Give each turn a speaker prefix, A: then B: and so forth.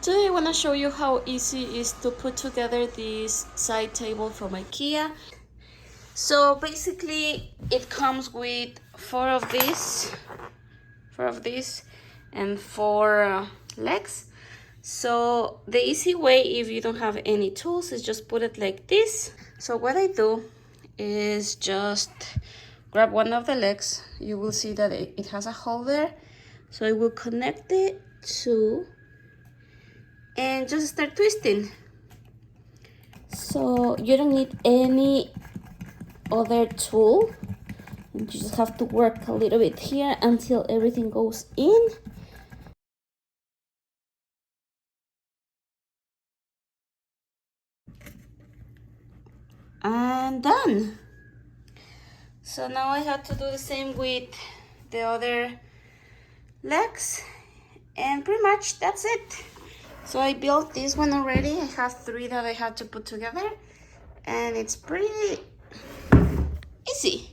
A: Today I want to show you how easy it is to put together this side table from iKea. So basically it comes with four of these and four legs. So the easy way, if you don't have any tools, is just put it like this. So what I do is just grab one of the legs. You will see that it has a hole there. So I will connect it to and just start twisting. So you don't need any other tool. You just have to work a little bit here until everything goes in. And done. So now I have to do the same with the other legs, and pretty much that's it. So I built this one already. I have 3 that I had to put together, and it's pretty easy.